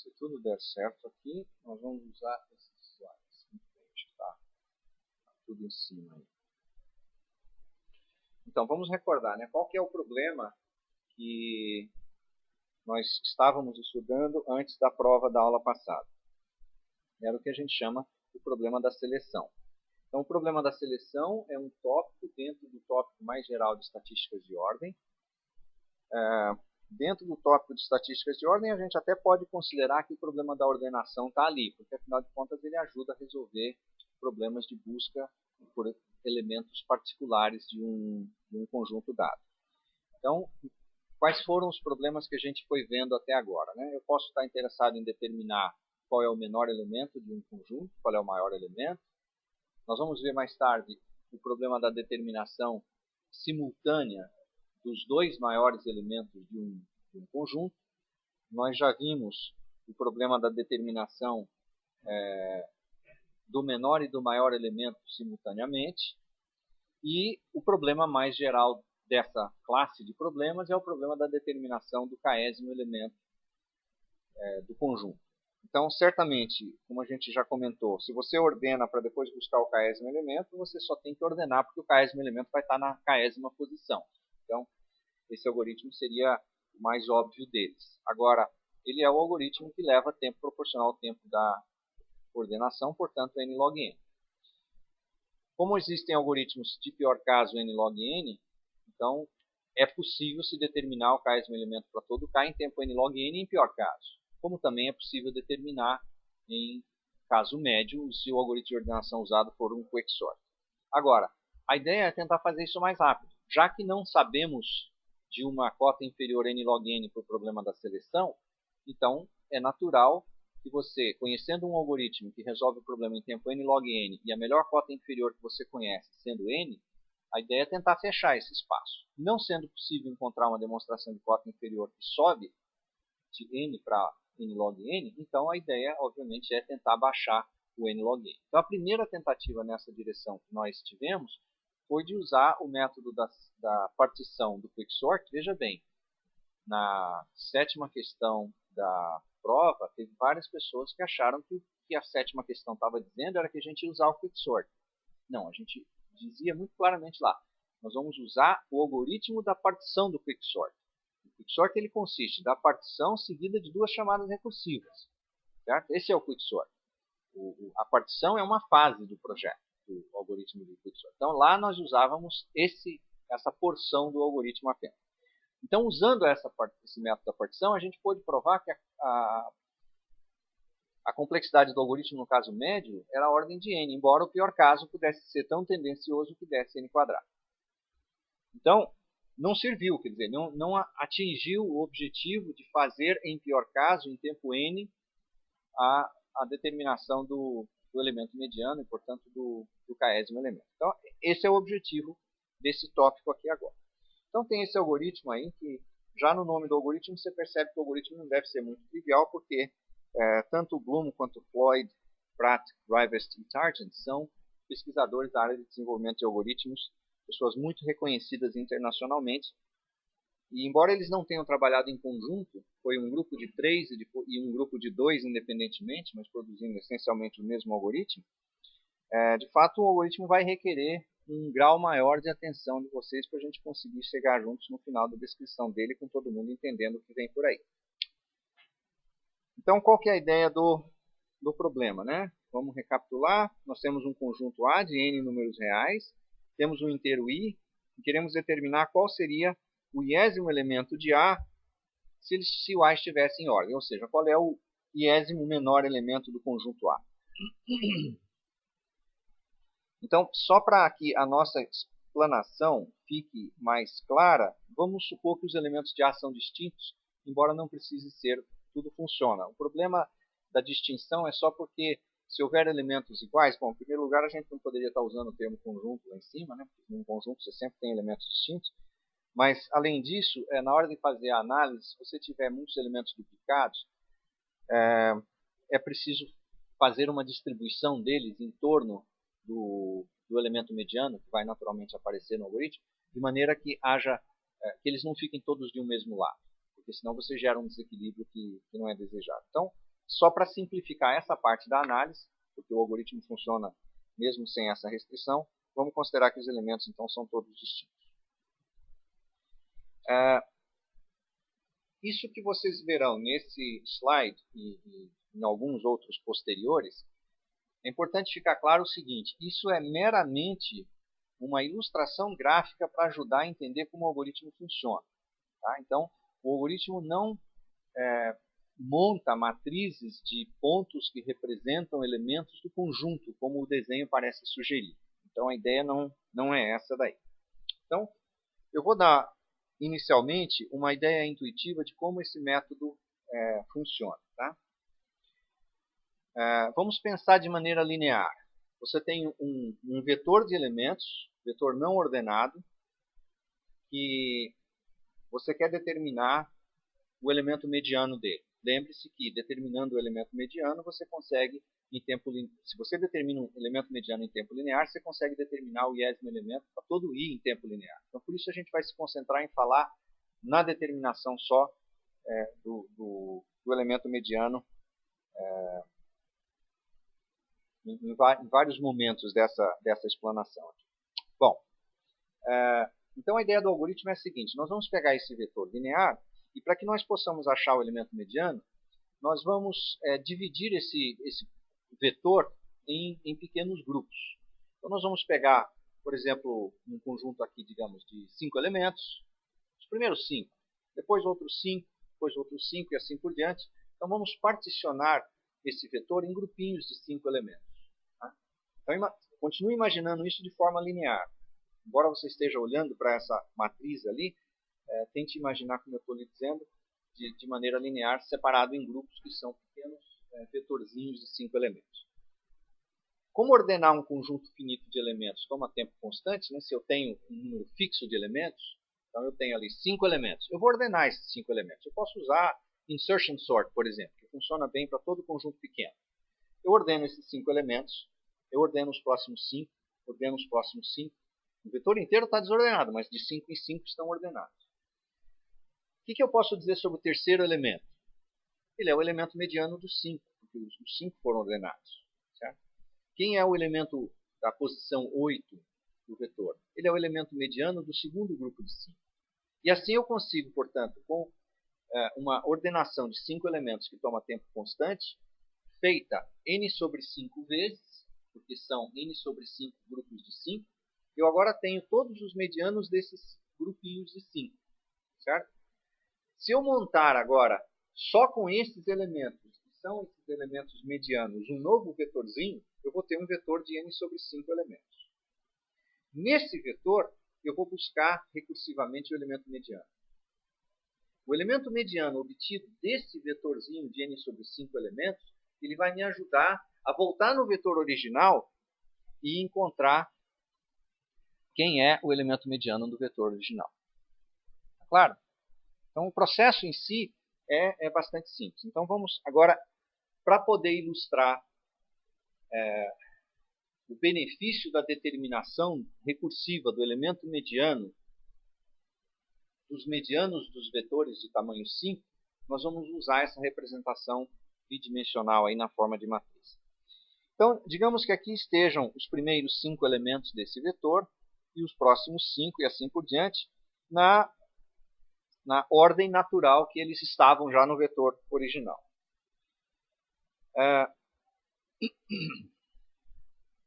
Se tudo der certo aqui, nós vamos usar esses slides. Está tudo em cima aí. Então, vamos recordar, né? Qual que é o problema que nós estávamos estudando antes da prova da aula passada. Era o que a gente chama o problema da seleção. Então, o problema da seleção é um tópico dentro do tópico mais geral de estatísticas de ordem. Dentro do tópico de estatísticas de ordem, a gente até pode considerar que o problema da ordenação está ali, porque, afinal de contas, ele ajuda a resolver problemas de busca por elementos particulares de um conjunto dado. Então, quais foram os problemas que a gente foi vendo até agora, né? Eu posso estar interessado em determinar qual é o menor elemento de um conjunto, qual é o maior elemento. Nós vamos ver mais tarde o problema da determinação simultânea dos dois maiores elementos de um conjunto. Nós já vimos o problema da determinação do menor e do maior elemento simultaneamente. E o problema mais geral dessa classe de problemas é o problema da determinação do késimo elemento do conjunto. Então, certamente, como a gente já comentou, se você ordena para depois buscar o késimo elemento, você só tem que ordenar porque o késimo elemento vai estar na késima posição. Então, esse algoritmo seria o mais óbvio deles. Agora, ele é o algoritmo que leva tempo proporcional ao tempo da ordenação, portanto, n log n. Como existem algoritmos de pior caso n log n, então é possível se determinar o késimo elemento para todo k em tempo n log n em pior caso. Como também é possível determinar em caso médio se o algoritmo de ordenação usado for um quicksort. Agora, a ideia é tentar fazer isso mais rápido. Já que não sabemos de uma cota inferior a n log n para o problema da seleção, então é natural que você, conhecendo um algoritmo que resolve o problema em tempo n log n e a melhor cota inferior que você conhece sendo n, a ideia é tentar fechar esse espaço. Não sendo possível encontrar uma demonstração de cota inferior que sobe de n para n log n, então a ideia, obviamente, é tentar baixar o n log n. Então, a primeira tentativa nessa direção que nós tivemos foi de usar o método da partição do quicksort. Veja bem, na sétima questão da prova, teve várias pessoas que acharam que o que a sétima questão estava dizendo era que a gente ia usar o quicksort. Não, a gente dizia muito claramente lá, nós vamos usar o algoritmo da partição do quicksort. O quicksort ele consiste da partição seguida de duas chamadas recursivas. Certo? Esse é o quicksort. A partição é uma fase do projeto, do algoritmo do quicksort. Então lá nós usávamos essa porção do algoritmo apenas. Então, usando esse método da partição, a gente pôde provar que a complexidade do algoritmo, no caso médio, era a ordem de n, embora o pior caso pudesse ser tão tendencioso que desse n quadrado. Então, não serviu, quer dizer, não atingiu o objetivo de fazer, em pior caso, em tempo n, a determinação do elemento mediano e, portanto, do késimo elemento. Então, esse é o objetivo desse tópico aqui agora. Então tem esse algoritmo aí que já no nome do algoritmo você percebe que o algoritmo não deve ser muito trivial porque tanto Bloom quanto Floyd, Pratt, Rivest e Targent são pesquisadores da área de desenvolvimento de algoritmos, pessoas muito reconhecidas internacionalmente. E embora eles não tenham trabalhado em conjunto, foi um grupo de 3 e um grupo de 2 independentemente, mas produzindo essencialmente o mesmo algoritmo, de fato o algoritmo vai requerer um grau maior de atenção de vocês para a gente conseguir chegar juntos no final da descrição dele, com todo mundo entendendo o que vem por aí. Então, qual que é a ideia do problema, né? Vamos recapitular. Nós temos um conjunto A de n números reais, temos um inteiro i, e queremos determinar qual seria o iésimo elemento de A se o A estivesse em ordem, ou seja, qual é o iésimo menor elemento do conjunto A. Então, só para que a nossa explanação fique mais clara, vamos supor que os elementos de A são distintos, embora não precise ser, tudo funciona. O problema da distinção é só porque, se houver elementos iguais, bom, em primeiro lugar, a gente não poderia estar usando o termo conjunto lá em cima, né? Porque num conjunto você sempre tem elementos distintos, mas, além disso, na hora de fazer a análise, se você tiver muitos elementos duplicados, é preciso fazer uma distribuição deles em torno do elemento mediano, que vai naturalmente aparecer no algoritmo, de maneira que que eles não fiquem todos de um mesmo lado, porque senão você gera um desequilíbrio que não é desejado. Então, só para simplificar essa parte da análise, porque o algoritmo funciona mesmo sem essa restrição, vamos considerar que os elementos então são todos distintos. Isso que vocês verão nesse slide e em alguns outros posteriores, é importante ficar claro o seguinte: isso é meramente uma ilustração gráfica para ajudar a entender como o algoritmo funciona. Tá? Então, o algoritmo não monta matrizes de pontos que representam elementos do conjunto, como o desenho parece sugerir. Então, a ideia não é essa daí. Então, eu vou dar inicialmente uma ideia intuitiva de como esse método funciona. Tá? Vamos pensar de maneira linear. Você tem um vetor de elementos, vetor não ordenado, que você quer determinar o elemento mediano dele. Lembre-se que, determinando o elemento mediano, você consegue, se você determina um elemento mediano em tempo linear, você consegue determinar o iésimo elemento para todo i em tempo linear. Então, por isso a gente vai se concentrar em falar na determinação só do elemento mediano em vários momentos dessa explanação. Bom, então a ideia do algoritmo é a seguinte: nós vamos pegar esse vetor linear e, para que nós possamos achar o elemento mediano, nós vamos dividir esse vetor em pequenos grupos. Então nós vamos pegar, por exemplo, um conjunto aqui, digamos, de 5 elementos, os primeiros 5, depois outros 5, depois outros 5 e assim por diante. Então vamos particionar esse vetor em grupinhos de 5 elementos. Tá? Então continue imaginando isso de forma linear. Embora você esteja olhando para essa matriz ali, tente imaginar, como eu estou lhe dizendo, de maneira linear, separado em grupos que são pequenos vetorzinhos de 5 elementos. Como ordenar um conjunto finito de elementos toma tempo constante, né? Se eu tenho um número fixo de elementos, então eu tenho ali 5 elementos. Eu vou ordenar esses 5 elementos. Eu posso usar insertion sort, por exemplo, que funciona bem para todo conjunto pequeno. Eu ordeno esses 5 elementos, eu ordeno os próximos 5, ordeno os próximos 5. O vetor inteiro está desordenado, mas de 5 em 5 estão ordenados. O que eu posso dizer sobre o terceiro elemento? Ele é o elemento mediano dos 5, porque os 5 foram ordenados. Certo? Quem é o elemento da posição 8 do vetor? Ele é o elemento mediano do segundo grupo de 5. E assim eu consigo, portanto, com uma ordenação de 5 elementos que toma tempo constante, feita n sobre 5 vezes, porque são n sobre 5 grupos de 5, eu agora tenho todos os medianos desses grupinhos de 5. Certo? Se eu montar agora, só com esses elementos, que são esses elementos medianos, um novo vetorzinho, eu vou ter um vetor de n sobre 5 elementos. Nesse vetor, eu vou buscar recursivamente o elemento mediano. O elemento mediano obtido desse vetorzinho de n sobre 5 elementos, ele vai me ajudar a voltar no vetor original e encontrar quem é o elemento mediano do vetor original. Tá claro? Então, o processo em si é bastante simples. Então, vamos agora, para poder ilustrar o benefício da determinação recursiva do elemento mediano, dos medianos dos vetores de tamanho 5, nós vamos usar essa representação bidimensional aí na forma de matriz. Então, digamos que aqui estejam os primeiros 5 elementos desse vetor e os próximos 5 e assim por diante, na ordem natural que eles estavam já no vetor original.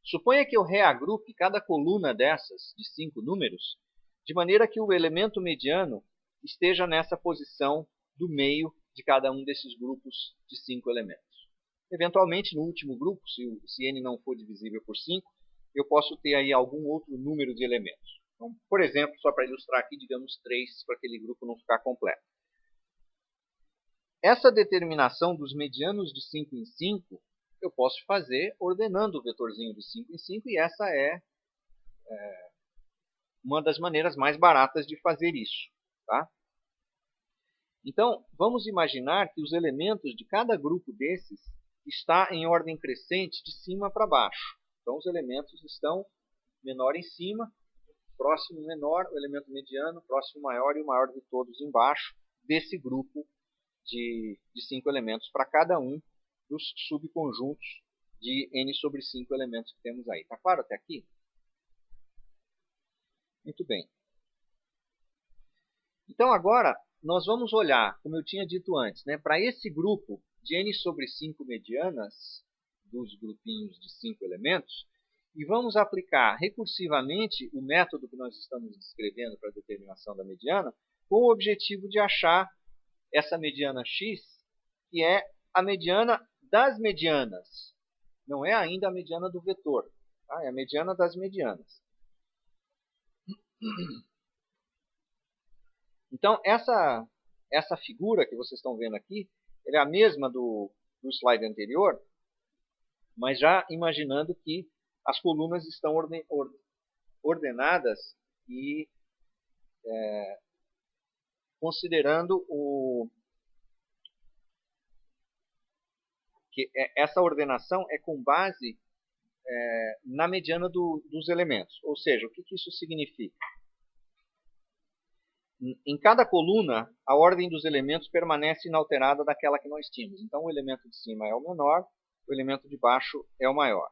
Suponha que eu reagrupe cada coluna dessas, de 5 números, de maneira que o elemento mediano esteja nessa posição do meio de cada um desses grupos de 5 elementos. Eventualmente, no último grupo, se n não for divisível por 5, eu posso ter aí algum outro número de elementos. Então, por exemplo, só para ilustrar aqui, digamos 3, para aquele grupo não ficar completo. Essa determinação dos medianos de 5 em 5, eu posso fazer ordenando o vetorzinho de 5 em 5, e essa é uma das maneiras mais baratas de fazer isso. Tá? Então, vamos imaginar que os elementos de cada grupo desses está em ordem crescente de cima para baixo. Então, os elementos estão menor em cima, próximo menor, o elemento mediano, próximo maior e o maior de todos embaixo desse grupo de 5 elementos para cada um dos subconjuntos de n sobre 5 elementos que temos aí. Está claro até aqui? Muito bem. Então agora nós vamos olhar, como eu tinha dito antes, né, para esse grupo de n sobre 5 medianas dos grupinhos de 5 elementos e vamos aplicar recursivamente o método que nós estamos descrevendo para a determinação da mediana com o objetivo de achar essa mediana x, que é a mediana das medianas. Não é ainda a mediana do vetor, tá? É a mediana das medianas. Então, essa figura que vocês estão vendo aqui, ela é a mesma do slide anterior, mas já imaginando que as colunas estão ordenadas e considerando que essa ordenação é com base na mediana dos elementos. Ou seja, o que isso significa? Em cada coluna, a ordem dos elementos permanece inalterada daquela que nós tínhamos. Então, o elemento de cima é o menor, o elemento de baixo é o maior.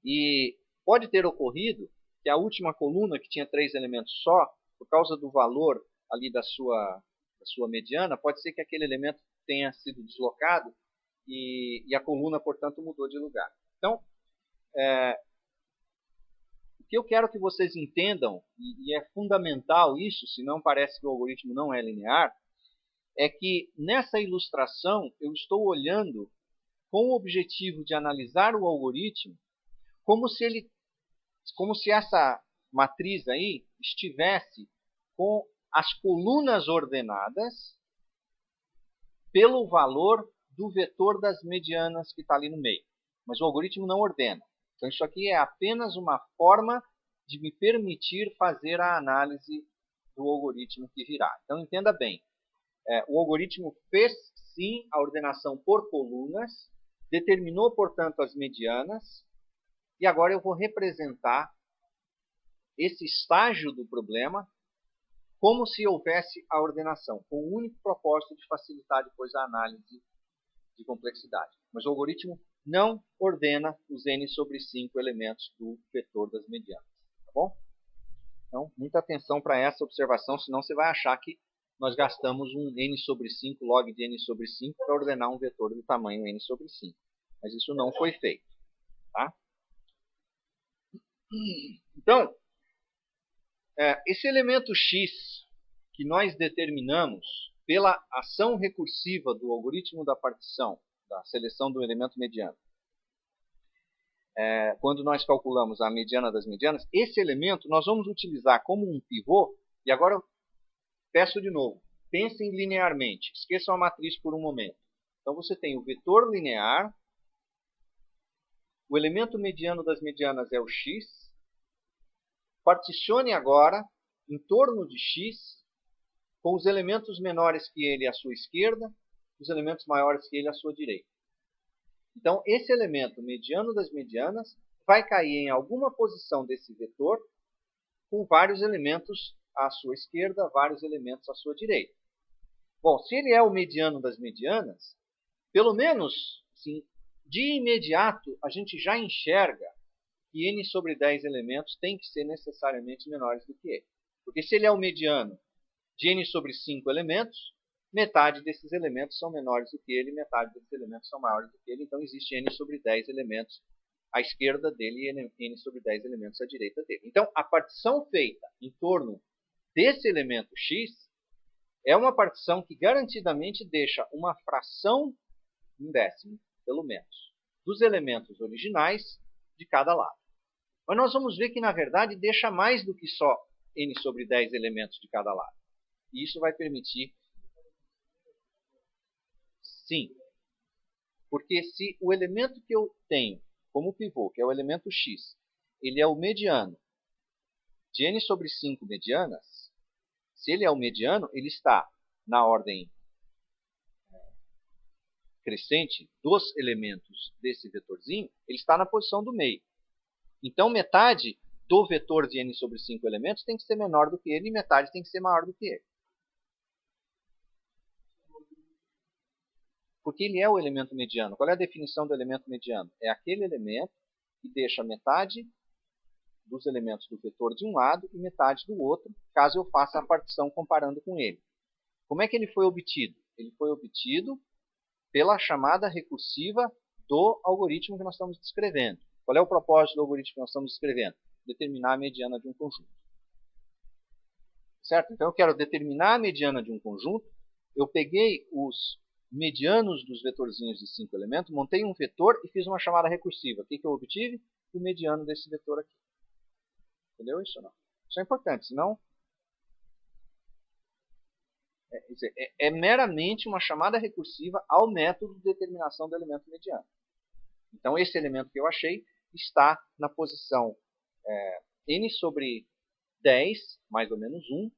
E pode ter ocorrido que a última coluna, que tinha 3 elementos só, por causa do valor ali da sua mediana, pode ser que aquele elemento tenha sido deslocado e a coluna, portanto, mudou de lugar. Então, o que eu quero que vocês entendam, e é fundamental isso, senão parece que o algoritmo não é linear, é que nessa ilustração eu estou olhando com o objetivo de analisar o algoritmo como se essa matriz aí estivesse com as colunas ordenadas pelo valor do vetor das medianas que está ali no meio. Mas o algoritmo não ordena. Então, isso aqui é apenas uma forma de me permitir fazer a análise do algoritmo que virá. Então, entenda bem. O algoritmo fez, sim, a ordenação por colunas, determinou, portanto, as medianas, e agora eu vou representar esse estágio do problema como se houvesse a ordenação, com o único propósito de facilitar depois a análise de complexidade. Mas o algoritmo não ordena os n sobre 5 elementos do vetor das medianas. Tá bom? Então, muita atenção para essa observação, senão você vai achar que nós gastamos um n sobre 5, log de n sobre 5, para ordenar um vetor do tamanho n sobre 5. Mas isso não foi feito. Tá? Então, esse elemento x que nós determinamos pela ação recursiva do algoritmo da partição, da seleção do elemento mediano, quando nós calculamos a mediana das medianas, esse elemento nós vamos utilizar como um pivô, e agora eu peço de novo, pensem linearmente, esqueçam a matriz por um momento. Então você tem o vetor linear, o elemento mediano das medianas é o x, particione agora em torno de x, com os elementos menores que ele à sua esquerda, os elementos maiores que ele à sua direita. Então, esse elemento mediano das medianas vai cair em alguma posição desse vetor, com vários elementos à sua esquerda, vários elementos à sua direita. Bom, se ele é o mediano das medianas, pelo menos, sim, de imediato, a gente já enxerga que n sobre 10 elementos tem que ser necessariamente menores do que ele. Porque se ele é o mediano de n sobre 5 elementos, metade desses elementos são menores do que ele, metade desses elementos são maiores do que ele, então existe n sobre 10 elementos à esquerda dele e n sobre 10 elementos à direita dele. Então, a partição feita em torno desse elemento x é uma partição que garantidamente deixa uma fração, um décimo, pelo menos, dos elementos originais de cada lado. Mas nós vamos ver que, na verdade, deixa mais do que só n sobre 10 elementos de cada lado. E isso vai permitir... Sim. Porque se o elemento que eu tenho como pivô, que é o elemento x, ele é o mediano de n sobre 5 medianas, se ele é o mediano, ele está na ordem crescente dos elementos desse vetorzinho, ele está na posição do meio. Então, metade do vetor de n sobre 5 elementos tem que ser menor do que ele e metade tem que ser maior do que ele. Porque ele é o elemento mediano. Qual é a definição do elemento mediano? É aquele elemento que deixa metade dos elementos do vetor de um lado e metade do outro, caso eu faça a partição comparando com ele. Como é que ele foi obtido? Ele foi obtido pela chamada recursiva do algoritmo que nós estamos descrevendo. Qual é o propósito do algoritmo que nós estamos descrevendo? Determinar a mediana de um conjunto. Certo? Então eu quero determinar a mediana de um conjunto. Eu peguei os medianos dos vetorzinhos de 5 elementos, montei um vetor e fiz uma chamada recursiva. O que eu obtive? O mediano desse vetor aqui. Entendeu isso ou não? Isso é importante, senão é meramente uma chamada recursiva ao método de determinação do elemento mediano. Então esse elemento que eu achei está na posição n sobre 10, mais ou menos 1,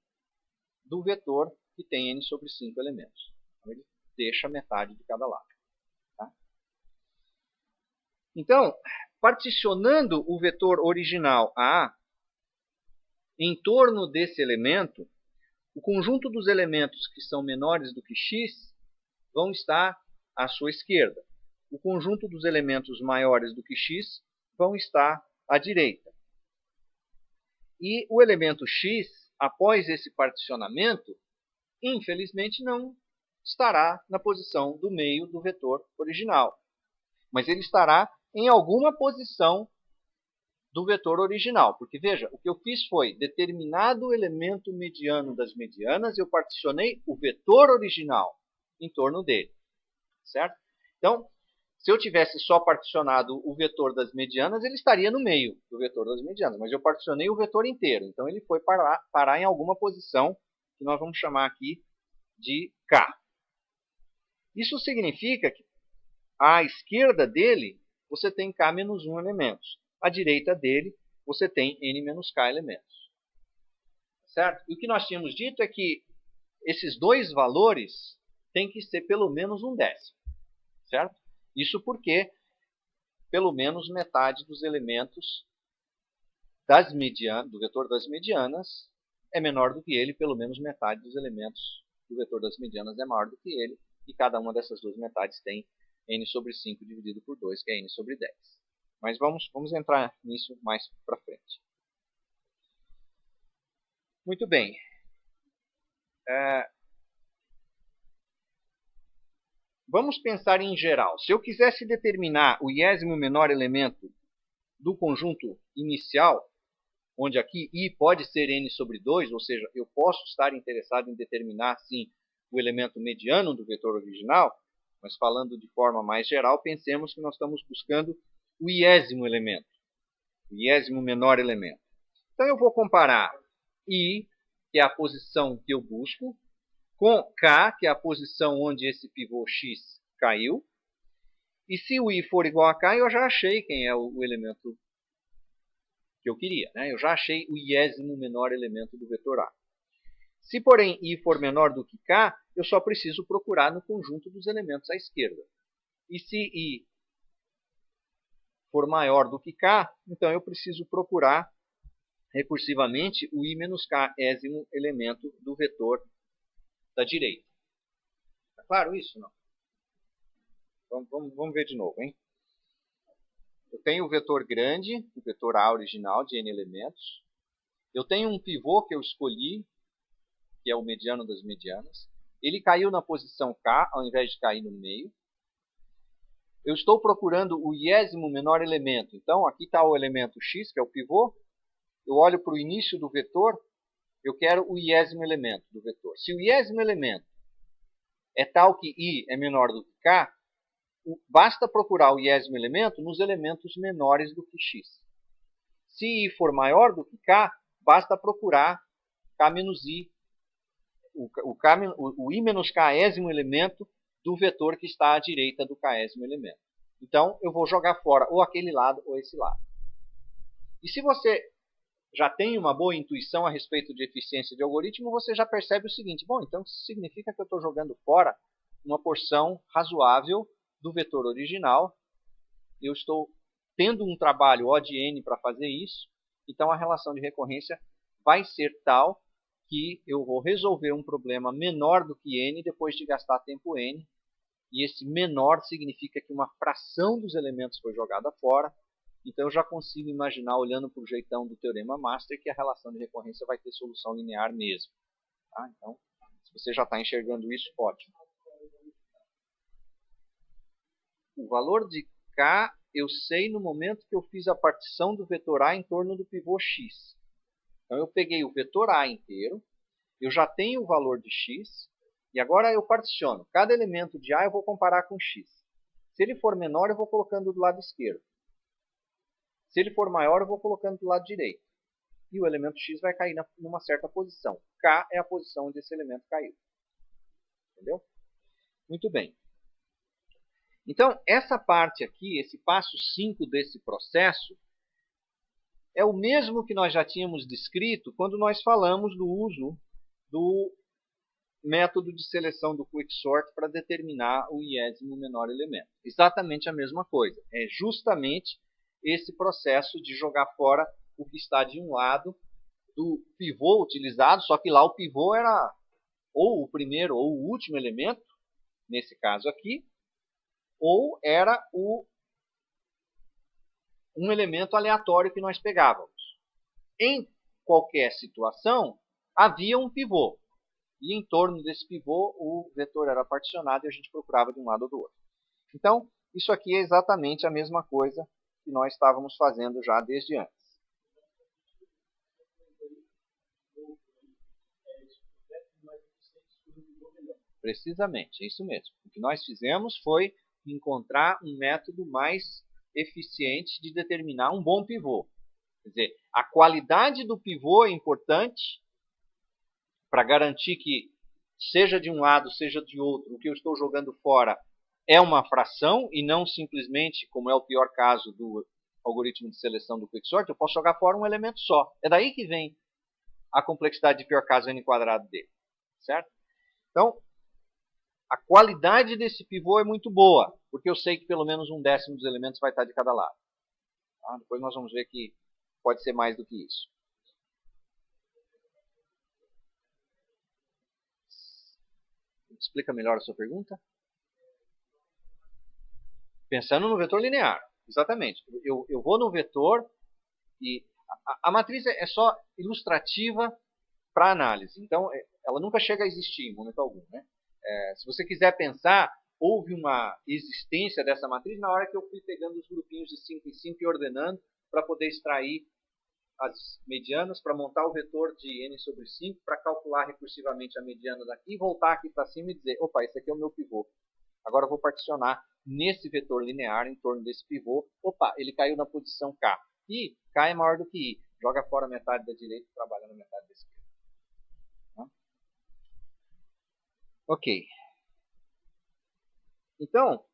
do vetor que tem n sobre 5 elementos. Então ele deixa metade de cada lado. Tá? Então, particionando o vetor original A em torno desse elemento, o conjunto dos elementos que são menores do que x vão estar à sua esquerda. O conjunto dos elementos maiores do que x vão estar à direita. E o elemento x, após esse particionamento, infelizmente não estará na posição do meio do vetor original. Mas ele estará em alguma posição do vetor original. Porque, veja, o que eu fiz foi, determinado o elemento mediano das medianas, eu particionei o vetor original em torno dele. Certo? Então, se eu tivesse só particionado o vetor das medianas, ele estaria no meio do vetor das medianas. Mas eu particionei o vetor inteiro. Então, ele foi parar em alguma posição que nós vamos chamar aqui de K. Isso significa que à esquerda dele, você tem K menos 1 elementos. À direita dele, você tem N menos K elementos. Certo? E o que nós tínhamos dito é que esses dois valores têm que ser pelo menos 1/10. Certo? Isso porque pelo menos metade dos elementos do vetor das medianas é menor do que ele, pelo menos metade dos elementos do vetor das medianas é maior do que ele, e cada uma dessas duas metades tem n sobre 5 dividido por 2, que é n sobre 10. Mas vamos entrar nisso mais para frente. Muito bem. Vamos pensar em geral. Se eu quisesse determinar o iésimo menor elemento do conjunto inicial, onde aqui I pode ser n sobre 2, ou seja, eu posso estar interessado em determinar, sim, o elemento mediano do vetor original, mas falando de forma mais geral, pensemos que nós estamos buscando o iésimo elemento, o iésimo menor elemento. Então eu vou comparar I, que é a posição que eu busco, com K, que é a posição onde esse pivô X caiu. E se o I for igual a K, eu já achei quem é o elemento que eu queria. Né? Eu já achei o iésimo menor elemento do vetor A. Se, porém, I for menor do que K, eu só preciso procurar no conjunto dos elementos à esquerda. E se I for maior do que K, então eu preciso procurar recursivamente o I menos K ésimo elemento do vetor da direita. Está claro isso? Não? Vamos ver de novo. Hein? Eu tenho o vetor grande, o vetor A original de n elementos. Eu tenho um pivô que eu escolhi, que é o mediano das medianas. Ele caiu na posição K, ao invés de cair no meio. Eu estou procurando o iésimo menor elemento. Então, aqui está o elemento x, que é o pivô. Eu olho para o início do vetor, eu quero o iésimo elemento do vetor. Se o iésimo elemento é tal que I é menor do que K, basta procurar o iésimo elemento nos elementos menores do que x. Se I for maior do que K, basta procurar K menos I, o I menos K ésimo elemento do vetor que está à direita do K ésimo elemento. Então, eu vou jogar fora ou aquele lado ou esse lado. E se você já tem uma boa intuição a respeito de eficiência de algoritmo, você já percebe o seguinte: bom, então isso significa que eu estou jogando fora uma porção razoável do vetor original. Eu estou tendo um trabalho O de n para fazer isso, então a relação de recorrência vai ser tal que eu vou resolver um problema menor do que n depois de gastar tempo n e esse menor significa que uma fração dos elementos foi jogada fora. Então eu já consigo imaginar, olhando para o jeitão do Teorema Master, que a relação de recorrência vai ter solução linear mesmo. Tá? Então, se você já está enxergando isso, ótimo. O valor de K eu sei no momento que eu fiz a partição do vetor A em torno do pivô X. Então eu peguei o vetor A inteiro, eu já tenho o valor de X, e agora eu particiono. Cada elemento de A eu vou comparar com X. Se ele for menor, eu vou colocando do lado esquerdo. Se ele for maior, eu vou colocando do lado direito. E o elemento X vai cair numa certa posição. K é a posição onde esse elemento caiu. Entendeu? Muito bem. Então, essa parte aqui, esse passo 5 desse processo, é o mesmo que nós já tínhamos descrito quando nós falamos do uso do método de seleção do quicksort para determinar o iésimo menor elemento. Exatamente a mesma coisa. É justamente esse processo de jogar fora o que está de um lado do pivô utilizado, só que lá o pivô era ou o primeiro ou o último elemento, nesse caso aqui, ou era um elemento aleatório que nós pegávamos. Em qualquer situação, havia um pivô. E em torno desse pivô, o vetor era particionado e a gente procurava de um lado ou do outro. Então, isso aqui é exatamente a mesma coisa que nós estávamos fazendo já desde antes. Precisamente, é isso mesmo. O que nós fizemos foi encontrar um método mais eficiente de determinar um bom pivô. Quer dizer, a qualidade do pivô é importante para garantir que, seja de um lado, seja de outro, o que eu estou jogando fora é uma fração e não simplesmente, como é o pior caso do algoritmo de seleção do quicksort, eu posso jogar fora um elemento só. É daí que vem a complexidade de pior caso n² dele. Certo? Então, a qualidade desse pivô é muito boa, porque eu sei que pelo menos 1/10 dos elementos vai estar de cada lado. Tá? Depois nós vamos ver que pode ser mais do que isso. Explica melhor a sua pergunta? Pensando no vetor linear, exatamente. Eu vou no vetor e a matriz é só ilustrativa para análise. Então, ela nunca chega a existir em momento algum. Né? Se você quiser pensar, houve uma existência dessa matriz na hora que eu fui pegando os grupinhos de 5 em 5 e ordenando para poder extrair as medianas, para montar o vetor de n sobre 5, para calcular recursivamente a mediana daqui, voltar aqui para cima e dizer, opa, esse aqui é o meu pivô. Agora eu vou particionar nesse vetor linear em torno desse pivô. Opa, ele caiu na posição K. E K é maior do que I. Joga fora a metade da direita e trabalha na metade da esquerda. Tá? Ok. Então,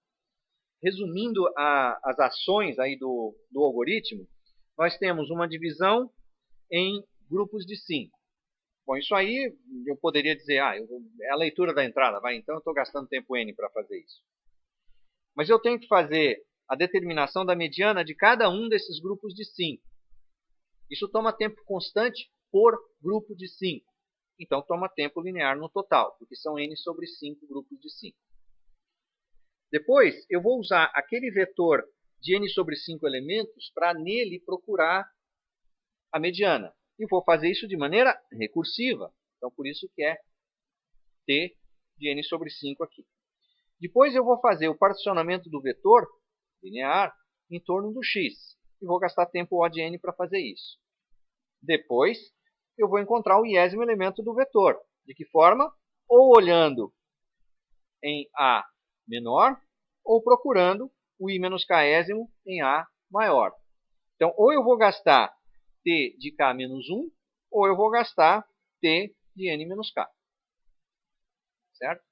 resumindo as ações aí do algoritmo, nós temos uma divisão em grupos de 5. Bom, isso aí eu poderia dizer, é a leitura da entrada, então eu estou gastando tempo N para fazer isso. Mas eu tenho que fazer a determinação da mediana de cada um desses grupos de 5. Isso toma tempo constante por grupo de 5. Então toma tempo linear no total, porque são n sobre 5 grupos de 5. Depois eu vou usar aquele vetor de n sobre 5 elementos para nele procurar a mediana. E vou fazer isso de maneira recursiva. Então por isso que é t de n sobre 5 aqui. Depois eu vou fazer o particionamento do vetor linear em torno do x. E vou gastar tempo O de n para fazer isso. Depois eu vou encontrar o iésimo elemento do vetor. De que forma? Ou olhando em A menor, ou procurando o I menos Késimo em A maior. Então, ou eu vou gastar T de K menos 1, ou eu vou gastar T de N menos K. Certo?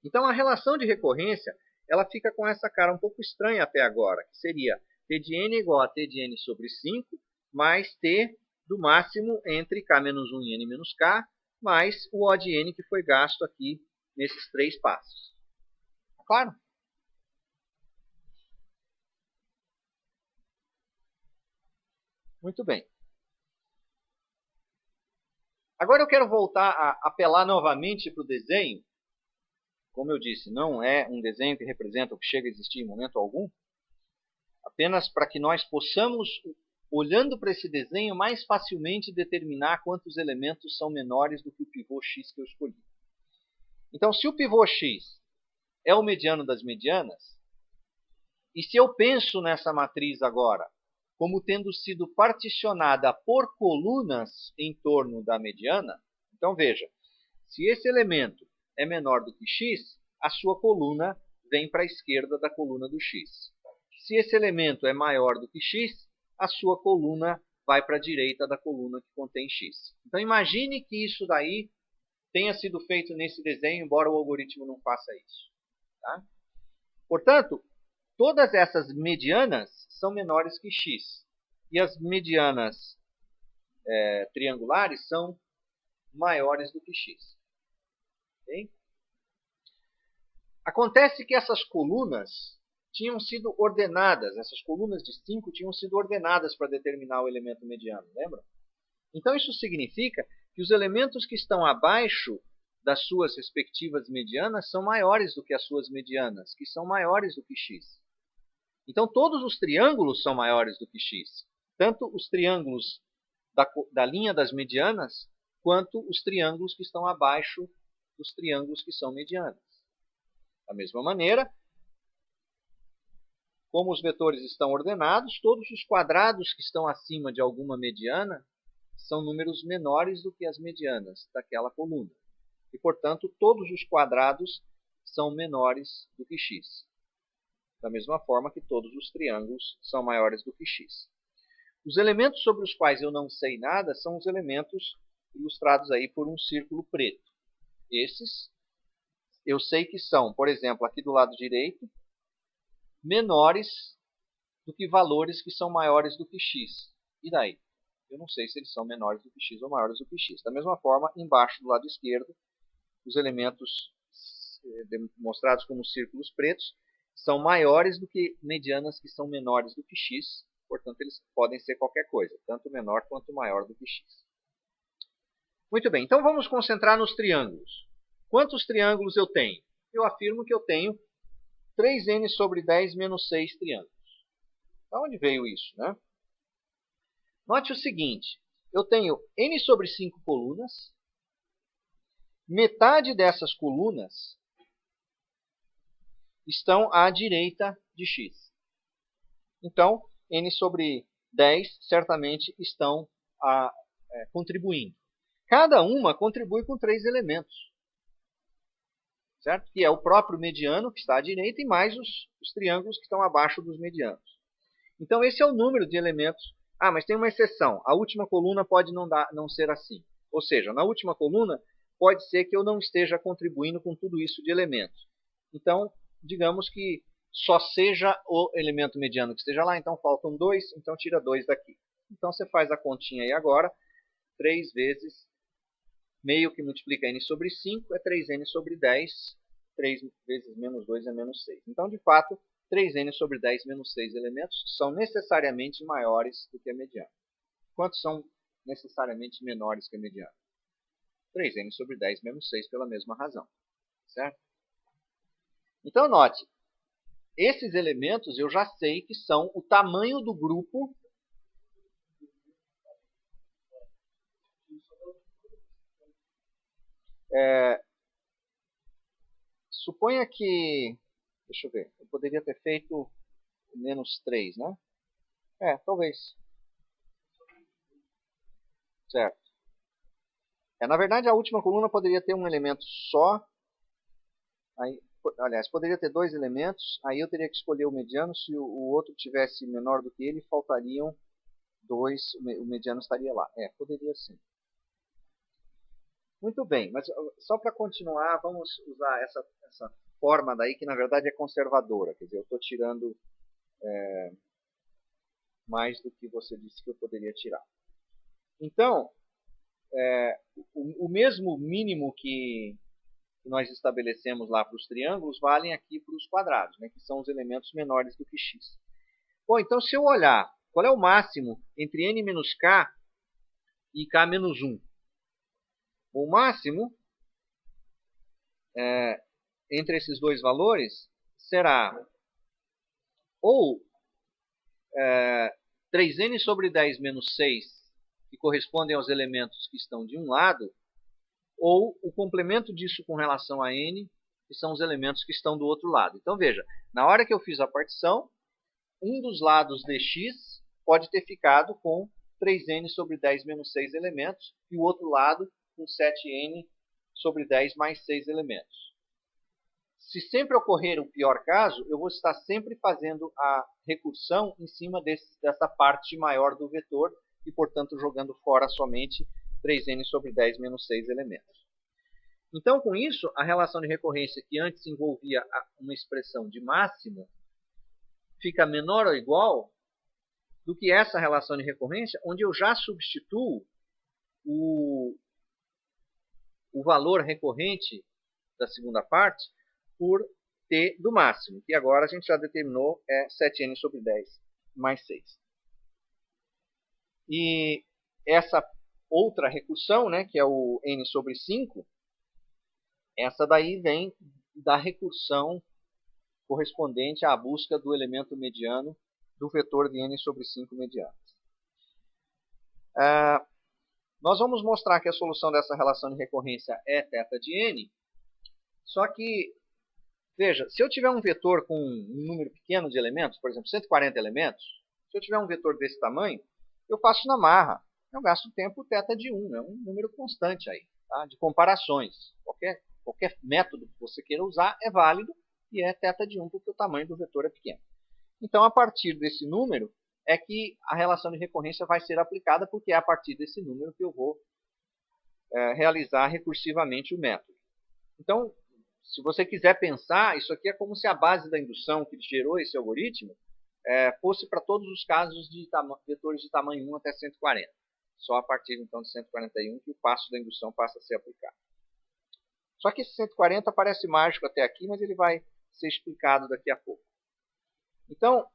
Então, a relação de recorrência ela fica com essa cara um pouco estranha até agora, que seria T de N igual a T de N sobre 5, mais T do máximo entre K menos 1 e N menos K, mais o O de N que foi gasto aqui nesses 3 passos. Claro? Muito bem. Agora eu quero voltar a apelar novamente para o desenho, como eu disse, não é um desenho que representa o que chega a existir em momento algum, apenas para que nós possamos, olhando para esse desenho, mais facilmente determinar quantos elementos são menores do que o pivô x que eu escolhi. Então, se o pivô x é o mediano das medianas, e se eu penso nessa matriz agora como tendo sido particionada por colunas em torno da mediana, então veja, se esse elemento é menor do que x, a sua coluna vem para a esquerda da coluna do x. Se esse elemento é maior do que x, a sua coluna vai para a direita da coluna que contém x. Então imagine que isso daí tenha sido feito nesse desenho, embora o algoritmo não faça isso. Tá? Portanto, todas essas medianas são menores que x. E as medianas triangulares são maiores do que x. Okay? Acontece que essas colunas tinham sido ordenadas, essas colunas de 5 tinham sido ordenadas para determinar o elemento mediano, lembra? Então isso significa que os elementos que estão abaixo das suas respectivas medianas são maiores do que as suas medianas, que são maiores do que x. Então todos os triângulos são maiores do que x, tanto os triângulos da linha das medianas, quanto os triângulos que estão abaixo dos triângulos que são medianas. Da mesma maneira, como os vetores estão ordenados, todos os quadrados que estão acima de alguma mediana são números menores do que as medianas daquela coluna. E, portanto, todos os quadrados são menores do que x. Da mesma forma que todos os triângulos são maiores do que x. Os elementos sobre os quais eu não sei nada são os elementos ilustrados aí por um círculo preto. Esses eu sei que são, por exemplo, aqui do lado direito, menores do que valores que são maiores do que x. E daí? Eu não sei se eles são menores do que x ou maiores do que x. Da mesma forma, embaixo do lado esquerdo, os elementos demonstrados como círculos pretos são maiores do que medianas que são menores do que x. Portanto, eles podem ser qualquer coisa, tanto menor quanto maior do que x. Muito bem, então vamos concentrar nos triângulos. Quantos triângulos eu tenho? Eu afirmo que eu tenho 3n sobre 10 menos 6 triângulos. Da onde veio isso, né? Note o seguinte, eu tenho n sobre 5 colunas, metade dessas colunas estão à direita de x. Então, n sobre 10 certamente estão contribuindo. Cada uma contribui com 3 elementos. Certo? Que é o próprio mediano, que está à direita, e mais os triângulos que estão abaixo dos medianos. Então, esse é o número de elementos. Ah, mas tem uma exceção. A última coluna pode não ser assim. Ou seja, na última coluna, pode ser que eu não esteja contribuindo com tudo isso de elementos. Então, digamos que só seja o elemento mediano que esteja lá. Então, faltam 2, então tira 2 daqui. Então, você faz a continha aí agora. 3 vezes meio que multiplica n sobre 5 é 3n sobre 10. 3 vezes menos 2 é menos 6. Então, de fato, 3n sobre 10 menos 6 elementos são necessariamente maiores do que a mediana. Quantos são necessariamente menores que a mediana? 3n sobre 10 menos 6 pela mesma razão. Certo? Então, note, esses elementos eu já sei que são o tamanho do grupo suponha que, deixa eu ver, eu poderia ter feito menos 3, né? Talvez. Certo. Na verdade, a última coluna poderia ter um elemento só. Aí, aliás, poderia ter 2 elementos. Aí eu teria que escolher o mediano. Se o outro tivesse menor do que ele, faltariam 2. O mediano estaria lá. Poderia sim. Muito bem, mas só para continuar, vamos usar essa forma daí que na verdade é conservadora. Quer dizer, eu estou tirando mais do que você disse que eu poderia tirar. Então, o mesmo mínimo que nós estabelecemos lá para os triângulos valem aqui para os quadrados, né, que são os elementos menores do que x. Bom, então se eu olhar qual é o máximo entre n menos k e k menos 1, o máximo entre esses dois valores será ou 3n sobre 10 menos 6, que correspondem aos elementos que estão de um lado, ou o complemento disso com relação a n, que são os elementos que estão do outro lado. Então veja, na hora que eu fiz a partição, um dos lados de x pode ter ficado com 3n sobre 10 menos 6 elementos, e o outro lado com 7n sobre 10 mais 6 elementos. Se sempre ocorrer o pior caso, eu vou estar sempre fazendo a recursão em cima dessa parte maior do vetor e, portanto, jogando fora somente 3n sobre 10 menos 6 elementos. Então, com isso, a relação de recorrência que antes envolvia uma expressão de máximo fica menor ou igual do que essa relação de recorrência, onde eu já substituo o valor recorrente da segunda parte por t do máximo, que agora a gente já determinou é 7n sobre 10 mais 6. E essa outra recursão, né, que é o n sobre 5, essa daí vem da recursão correspondente à busca do elemento mediano do vetor de n sobre 5 medianos. Nós vamos mostrar que a solução dessa relação de recorrência é θ de n, só que, veja, se eu tiver um vetor com um número pequeno de elementos, por exemplo, 140 elementos, se eu tiver um vetor desse tamanho, eu faço na marra. Eu gasto tempo θ de 1, é um número constante aí, tá? De comparações. Qualquer método que você queira usar é válido e é θ de 1 porque o tamanho do vetor é pequeno. Então, a partir desse número é que a relação de recorrência vai ser aplicada, porque é a partir desse número que eu vou realizar recursivamente o método. Então, se você quiser pensar, isso aqui é como se a base da indução que gerou esse algoritmo fosse para todos os casos de vetores de tamanho 1 até 140. Só a partir então de 141 que o passo da indução passa a ser aplicado. Só que esse 140 parece mágico até aqui, mas ele vai ser explicado daqui a pouco. Então,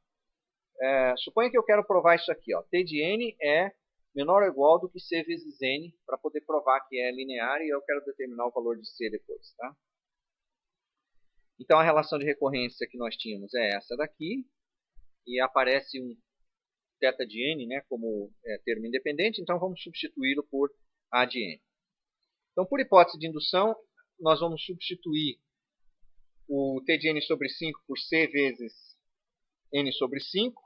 suponha que eu quero provar isso aqui. Ó. T de n é menor ou igual do que c vezes n, para poder provar que é linear, e eu quero determinar o valor de c depois. Tá? Então, a relação de recorrência que nós tínhamos é essa daqui, e aparece um θ de n, né, como termo independente, então vamos substituí-lo por a de n. Então, por hipótese de indução, nós vamos substituir o t de n sobre 5 por c vezes n sobre 5.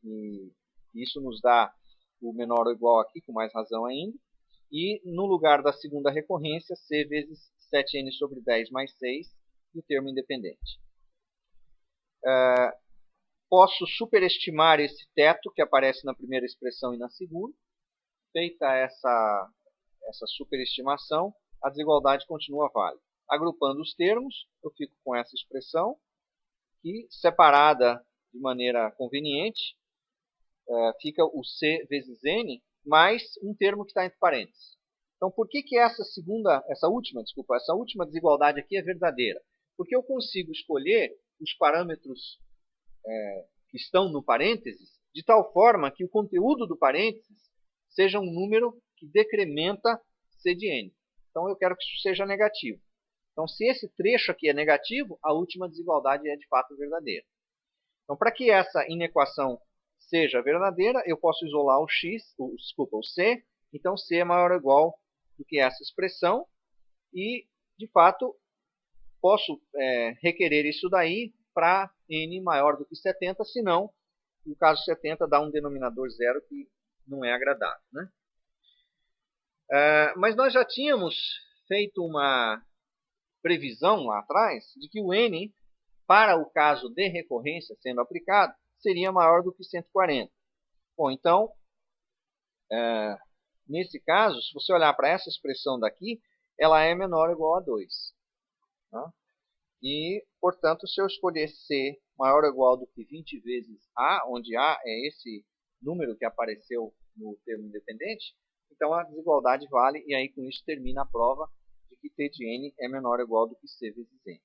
E isso nos dá o menor ou igual aqui, com mais razão ainda. E no lugar da segunda recorrência, c vezes 7n sobre 10 mais 6, e o termo independente. Posso superestimar esse teto que aparece na primeira expressão e na segunda. Feita essa superestimação, a desigualdade continua válida. Agrupando os termos, eu fico com essa expressão, que, separada de maneira conveniente, fica o c vezes n, mais um termo que está entre parênteses. Então, por que essa última desigualdade aqui é verdadeira? Porque eu consigo escolher os parâmetros que estão no parênteses de tal forma que o conteúdo do parênteses seja um número que decrementa c de n. Então, eu quero que isso seja negativo. Então, se esse trecho aqui é negativo, a última desigualdade é de fato verdadeira. Então, para que essa inequação seja verdadeira, eu posso isolar o c. Então, c é maior ou igual do que essa expressão. E, de fato, posso requerer isso daí para n maior do que 70, senão, no caso 70, dá um denominador zero que não é agradável. Né? Mas nós já tínhamos feito uma previsão lá atrás de que o n, para o caso de recorrência sendo aplicado, seria maior do que 140. Bom, então, nesse caso, se você olhar para essa expressão daqui, ela é menor ou igual a 2. Tá? E, portanto, se eu escolher c maior ou igual do que 20 vezes a, onde a é esse número que apareceu no termo independente, então a desigualdade vale, e aí com isso termina a prova de que t de n é menor ou igual do que c vezes n.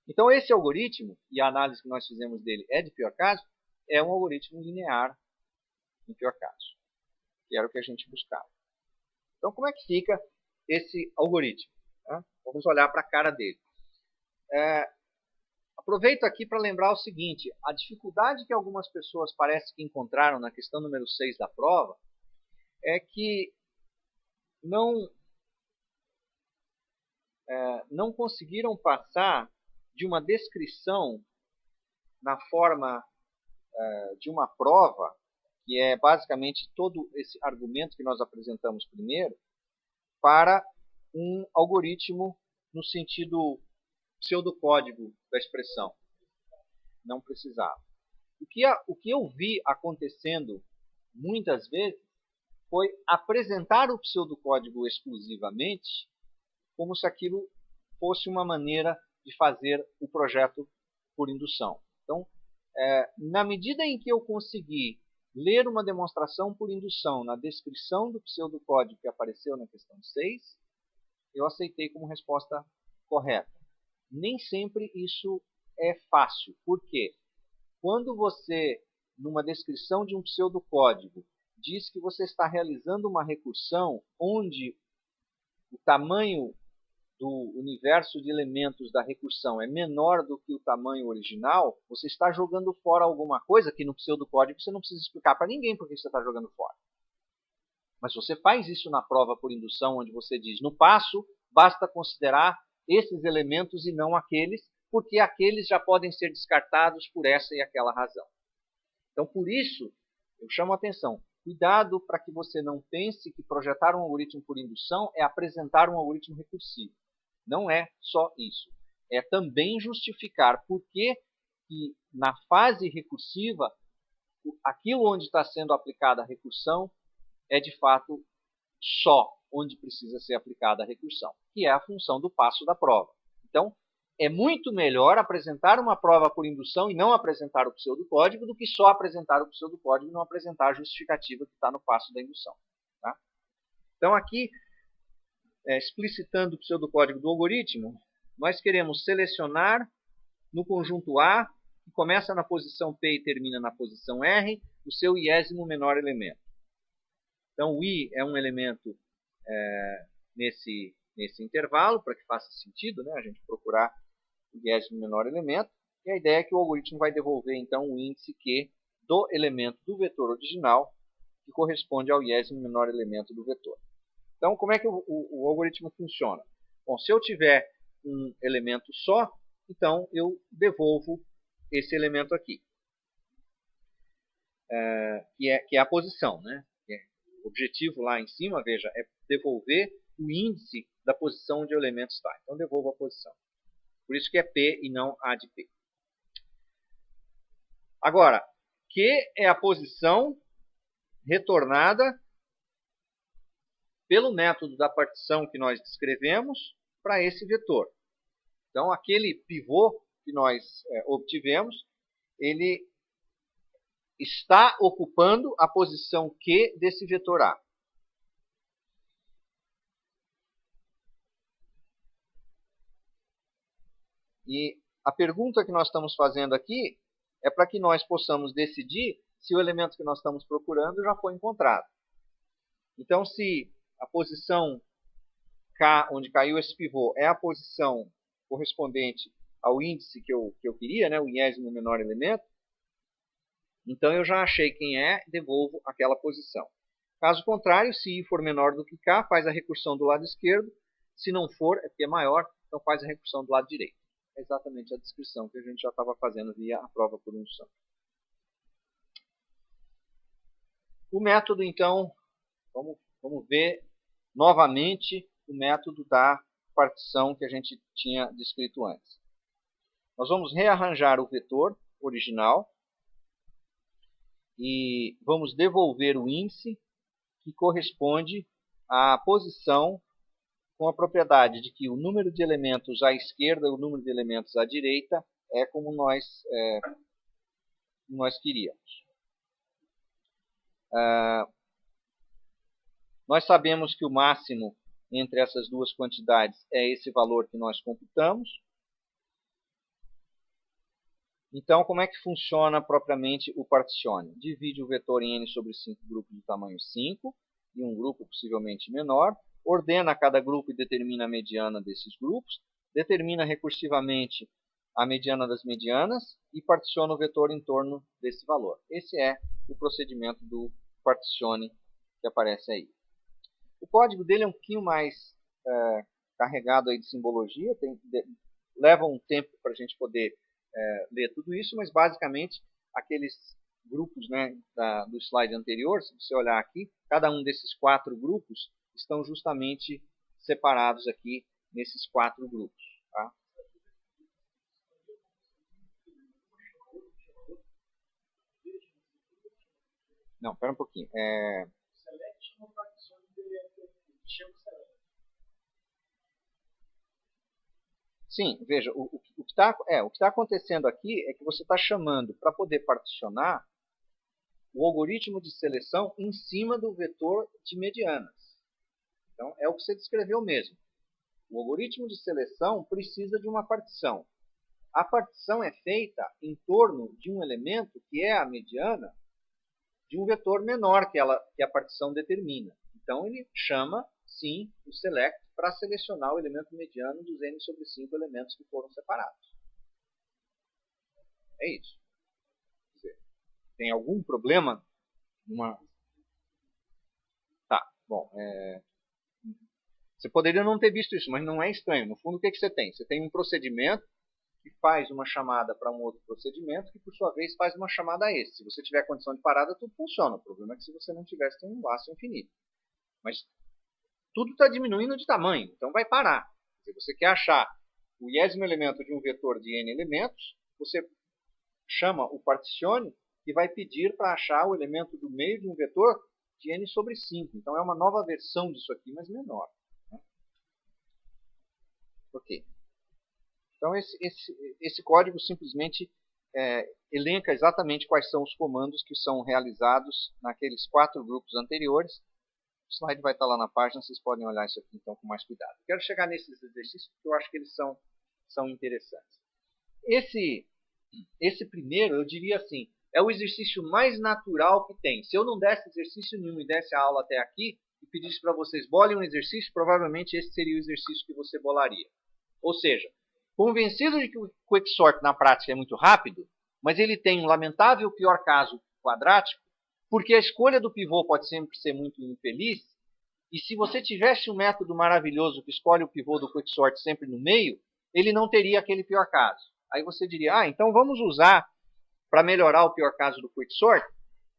Então esse algoritmo, e a análise que nós fizemos dele é de pior caso, é um algoritmo linear em pior caso, que era o que a gente buscava. Então como é que fica esse algoritmo? Tá? Vamos olhar para a cara dele. Aproveito aqui para lembrar o seguinte, a dificuldade que algumas pessoas parece que encontraram na questão número 6 da prova é que não conseguiram passar de uma descrição na forma de uma prova, que é basicamente todo esse argumento que nós apresentamos primeiro, para um algoritmo no sentido pseudocódigo da expressão. Não precisava. O que eu vi acontecendo muitas vezes foi apresentar o pseudocódigo exclusivamente como se aquilo fosse uma maneira de fazer o projeto por indução. Então, na medida em que eu consegui ler uma demonstração por indução na descrição do pseudocódigo que apareceu na questão 6, eu aceitei como resposta correta. Nem sempre isso é fácil. Por quê? Quando você, numa descrição de um pseudocódigo, diz que você está realizando uma recursão onde o tamanho do universo de elementos da recursão é menor do que o tamanho original, você está jogando fora alguma coisa que no pseudocódigo você não precisa explicar para ninguém porque você está jogando fora. Mas você faz isso na prova por indução, onde você diz, no passo, basta considerar esses elementos e não aqueles, porque aqueles já podem ser descartados por essa e aquela razão. Então, por isso, eu chamo a atenção. Cuidado para que você não pense que projetar um algoritmo por indução é apresentar um algoritmo recursivo. Não é só isso. É também justificar por que na fase recursiva, aquilo onde está sendo aplicada a recursão é de fato só onde precisa ser aplicada a recursão, que é a função do passo da prova. Então, é muito melhor apresentar uma prova por indução e não apresentar o pseudocódigo do que só apresentar o pseudocódigo e não apresentar a justificativa que está no passo da indução. Tá? Então, aqui, explicitando o pseudocódigo do algoritmo, nós queremos selecionar no conjunto A, que começa na posição P e termina na posição R, o seu iésimo menor elemento. Então, o I é um elemento nesse intervalo, para que faça sentido, né, a gente procurar o iésimo menor elemento. E a ideia é que o algoritmo vai devolver, então, o índice Q do elemento do vetor original, que corresponde ao iésimo menor elemento do vetor. Então, como é que o algoritmo funciona? Bom, se eu tiver um elemento só, então eu devolvo esse elemento aqui, que é a posição, né? O objetivo lá em cima, veja, é devolver o índice da posição onde o elemento está. Então, devolvo a posição. Por isso que é P e não A de P. Agora, Q é a posição retornada pelo método da partição que nós descrevemos para esse vetor. Então, aquele pivô que nós obtivemos, ele está ocupando a posição Q desse vetor A. E a pergunta que nós estamos fazendo aqui é para que nós possamos decidir se o elemento que nós estamos procurando já foi encontrado. Então, se a posição K, onde caiu esse pivô, é a posição correspondente ao índice que eu queria, né, o iésimo menor elemento, então eu já achei quem é e devolvo aquela posição. Caso contrário, se I for menor do que K, faz a recursão do lado esquerdo. Se não for, é porque é maior, então faz a recursão do lado direito. É exatamente a descrição que a gente já estava fazendo via a prova por indução. O método, então, vamos ver novamente o método da partição que a gente tinha descrito antes. Nós vamos rearranjar o vetor original e vamos devolver o índice que corresponde à posição com a propriedade de que o número de elementos à esquerda e o número de elementos à direita é como nós queríamos. Nós sabemos que o máximo entre essas duas quantidades é esse valor que nós computamos. Então, como é que funciona propriamente o particione? Divide o vetor em n sobre 5 grupos de tamanho 5 e um grupo possivelmente menor, ordena cada grupo e determina a mediana desses grupos, determina recursivamente a mediana das medianas e particiona o vetor em torno desse valor. Esse é o procedimento do particione que aparece aí. O código dele é um pouquinho mais carregado aí de simbologia, leva um tempo para a gente poder ler tudo isso, mas basicamente aqueles grupos, né, do slide anterior, se você olhar aqui, cada um desses 4 grupos estão justamente separados aqui nesses 4 grupos. Tá? Não, espera um pouquinho. Sim, veja, o que está acontecendo aqui é que você está chamando, para poder particionar, o algoritmo de seleção em cima do vetor de medianas. Então, é o que você descreveu mesmo. O algoritmo de seleção precisa de uma partição. A partição é feita em torno de um elemento que é a mediana de um vetor menor que a partição determina. Então, ele chama, sim, o select para selecionar o elemento mediano dos n sobre 5 elementos que foram separados. É isso. Quer dizer, tem algum problema? Tá, bom. Você poderia não ter visto isso, mas não é estranho. No fundo, o que você tem? Você tem um procedimento que faz uma chamada para um outro procedimento que, por sua vez, faz uma chamada a esse. Se você tiver condição de parada, tudo funciona. O problema é que se você não tiver, você tem um laço infinito. Mas tudo está diminuindo de tamanho, então vai parar. Se você quer achar o iésimo elemento de um vetor de n elementos, você chama o particione e vai pedir para achar o elemento do meio de um vetor de n sobre 5. Então é uma nova versão disso aqui, mas menor. Né? Ok. Então esse código simplesmente elenca exatamente quais são os comandos que são realizados naqueles 4 grupos anteriores. O slide vai estar lá na página, vocês podem olhar isso aqui então com mais cuidado. Quero chegar nesses exercícios porque eu acho que eles são interessantes. Esse primeiro, eu diria assim, é o exercício mais natural que tem. Se eu não desse exercício nenhum e desse a aula até aqui e pedisse para vocês bolem um exercício, provavelmente esse seria o exercício que você bolaria. Ou seja, convencido de que o quicksort na prática é muito rápido, mas ele tem um lamentável pior caso quadrático, porque a escolha do pivô pode sempre ser muito infeliz, e se você tivesse um método maravilhoso que escolhe o pivô do quicksort sempre no meio, ele não teria aquele pior caso. Aí você diria, então vamos usar, para melhorar o pior caso do quicksort,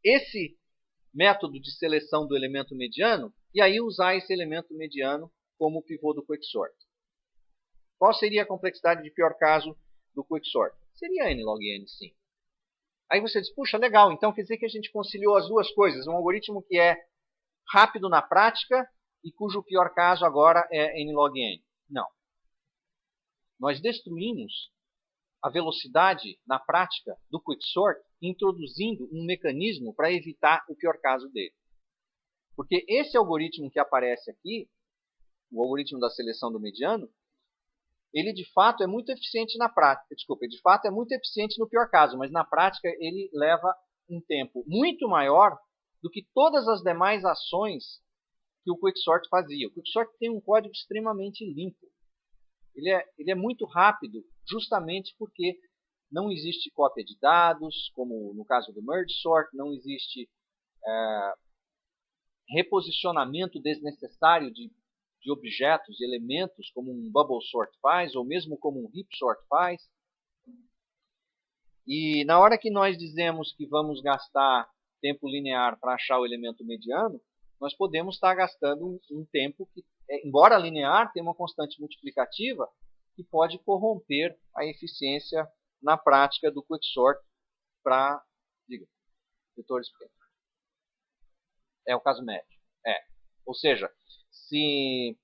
esse método de seleção do elemento mediano, e aí usar esse elemento mediano como pivô do quicksort. Qual seria a complexidade de pior caso do quicksort? Seria n log n, sim. Aí você diz, puxa, legal, então quer dizer que a gente conciliou as duas coisas, um algoritmo que é rápido na prática e cujo pior caso agora é n log n. Não. Nós destruímos a velocidade na prática do quicksort introduzindo um mecanismo para evitar o pior caso dele. Porque esse algoritmo que aparece aqui, o algoritmo da seleção do mediano, ele de fato é muito eficiente na prática. Desculpa, ele de fato é muito eficiente no pior caso, mas na prática ele leva um tempo muito maior do que todas as demais ações que o quicksort fazia. O quicksort tem um código extremamente limpo. Ele é muito rápido, justamente porque não existe cópia de dados, como no caso do merge sort, não existe reposicionamento desnecessário de objetos, de elementos, como um bubble sort faz, ou mesmo como um heap sort faz. E na hora que nós dizemos que vamos gastar tempo linear para achar o elemento mediano, nós podemos estar gastando um tempo que, embora linear, tem uma constante multiplicativa que pode corromper a eficiência na prática do quicksort para, vetores pequenos. É o caso médio. Ou seja, se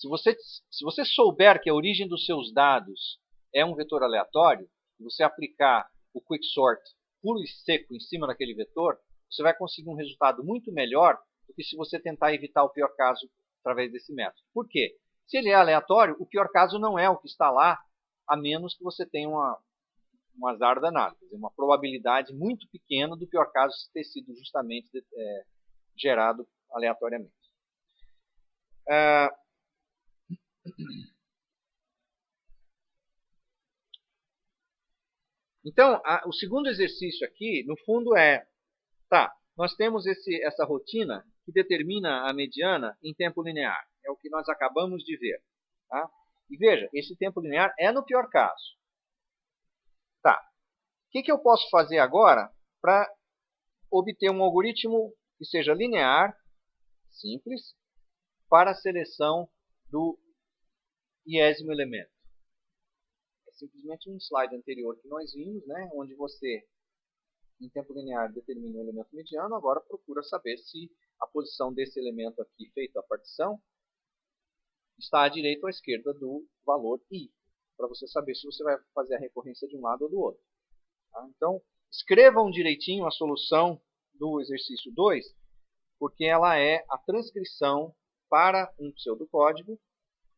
você souber que a origem dos seus dados é um vetor aleatório, e você aplicar o quicksort puro e seco em cima daquele vetor, você vai conseguir um resultado muito melhor do que se você tentar evitar o pior caso através desse método. Por quê? Se ele é aleatório, o pior caso não é o que está lá, a menos que você tenha um azar danado, quer dizer, uma probabilidade muito pequena do pior caso ter sido justamente gerado aleatoriamente. Então, o segundo exercício aqui, no fundo, nós temos essa rotina que determina a mediana em tempo linear. É o que nós acabamos de ver. Tá? E veja, esse tempo linear é no pior caso. Tá. O que eu posso fazer agora para obter um algoritmo que seja linear, simples, para a seleção do iésimo elemento? É simplesmente um slide anterior que nós vimos, né, onde você, em tempo linear, determina o elemento mediano, agora procura saber se a posição desse elemento aqui, feito a partição, está à direita ou à esquerda do valor i, para você saber se você vai fazer a recorrência de um lado ou do outro. Tá? Então, escrevam direitinho a solução do exercício 2, porque ela é a transcrição para um pseudocódigo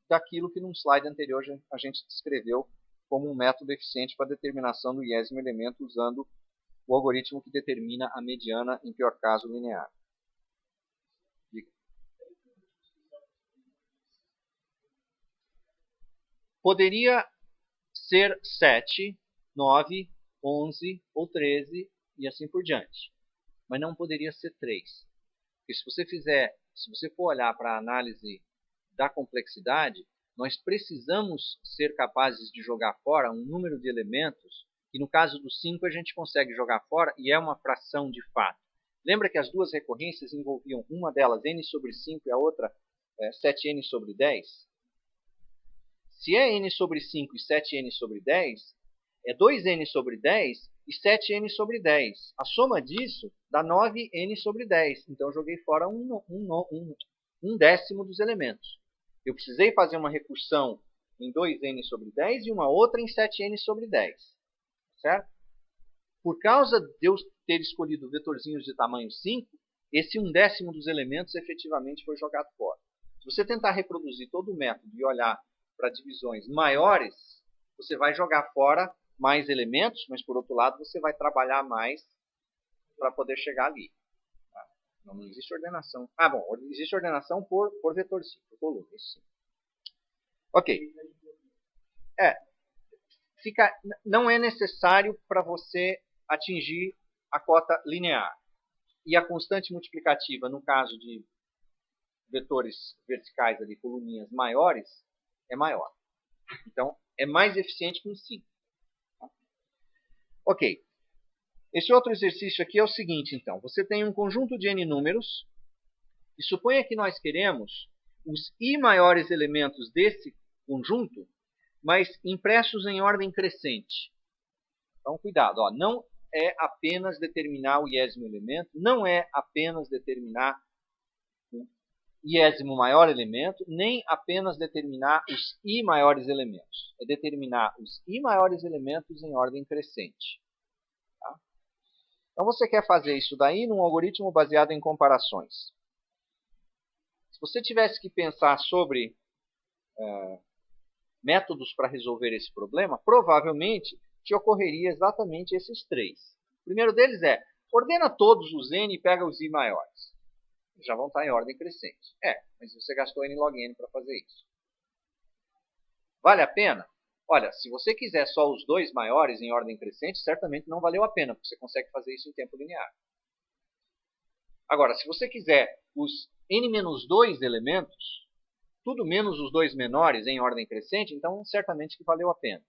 daquilo que num slide anterior a gente descreveu como um método eficiente para a determinação do iésimo elemento usando o algoritmo que determina a mediana, em pior caso, linear. Poderia ser 7, 9, 11 ou 13 e assim por diante. Mas não poderia ser 3. Porque se você for olhar para a análise da complexidade, nós precisamos ser capazes de jogar fora um número de elementos que no caso do 5 a gente consegue jogar fora e é uma fração de fato. Lembra que as duas recorrências envolviam uma delas n sobre 5 e a outra 7n sobre 10? Se é n sobre 5 e 7n sobre 10, é 2n sobre 10 e 7n sobre 10. A soma disso dá 9n sobre 10. Então eu joguei fora um décimo dos elementos. Eu precisei fazer uma recursão em 2n sobre 10 e uma outra em 7n sobre 10. Certo? Por causa de eu ter escolhido vetorzinhos de tamanho 5, esse 1/10 dos elementos efetivamente foi jogado fora. Se você tentar reproduzir todo o método e olhar para divisões maiores, você vai jogar fora mais elementos, mas por outro lado você vai trabalhar mais para poder chegar ali. Tá? Não existe ordenação. Bom, existe ordenação por vetorzinho, por coluna, isso sim. Ok. Não é necessário para você atingir a cota linear. E a constante multiplicativa, no caso de vetores verticais ali, coluninhas maiores, é maior. Então, é mais eficiente que um 5. Tá? Ok. Esse outro exercício aqui é o seguinte, então. Você tem um conjunto de n números e suponha que nós queremos os i maiores elementos desse conjunto, mas impressos em ordem crescente. Então, cuidado. Não é apenas determinar o iésimo elemento, não é apenas determinar o iésimo maior elemento, nem apenas determinar os i maiores elementos. É determinar os i maiores elementos em ordem crescente. Tá? Então, você quer fazer isso daí num algoritmo baseado em comparações. Se você tivesse que pensar sobre métodos para resolver esse problema, provavelmente te ocorreria exatamente esses 3. O primeiro deles é, ordena todos os n e pega os i maiores. Já vão estar em ordem crescente. Mas você gastou n log n para fazer isso. Vale a pena? Olha, se você quiser só os 2 maiores em ordem crescente, certamente não valeu a pena, porque você consegue fazer isso em tempo linear. Agora, se você quiser os n-2 elementos, tudo menos os 2 menores em ordem crescente, então certamente que valeu a pena.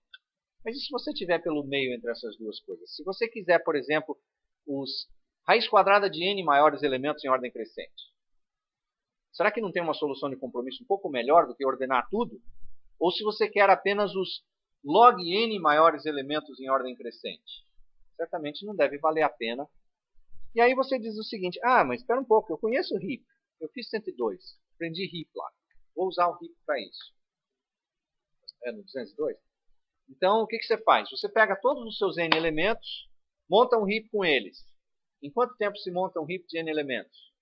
Mas e se você tiver pelo meio entre essas duas coisas? Se você quiser, por exemplo, os raiz quadrada de n maiores elementos em ordem crescente, será que não tem uma solução de compromisso um pouco melhor do que ordenar tudo? Ou se você quer apenas os log n maiores elementos em ordem crescente? Certamente não deve valer a pena. E aí você diz o seguinte, mas espera um pouco, eu conheço o heap, eu fiz 102, aprendi heap lá, vou usar o heap para isso. É no 202? Então, o que você faz? Você pega todos os seus n elementos, monta um heap com eles. Em quanto tempo se monta um heap de n elementos?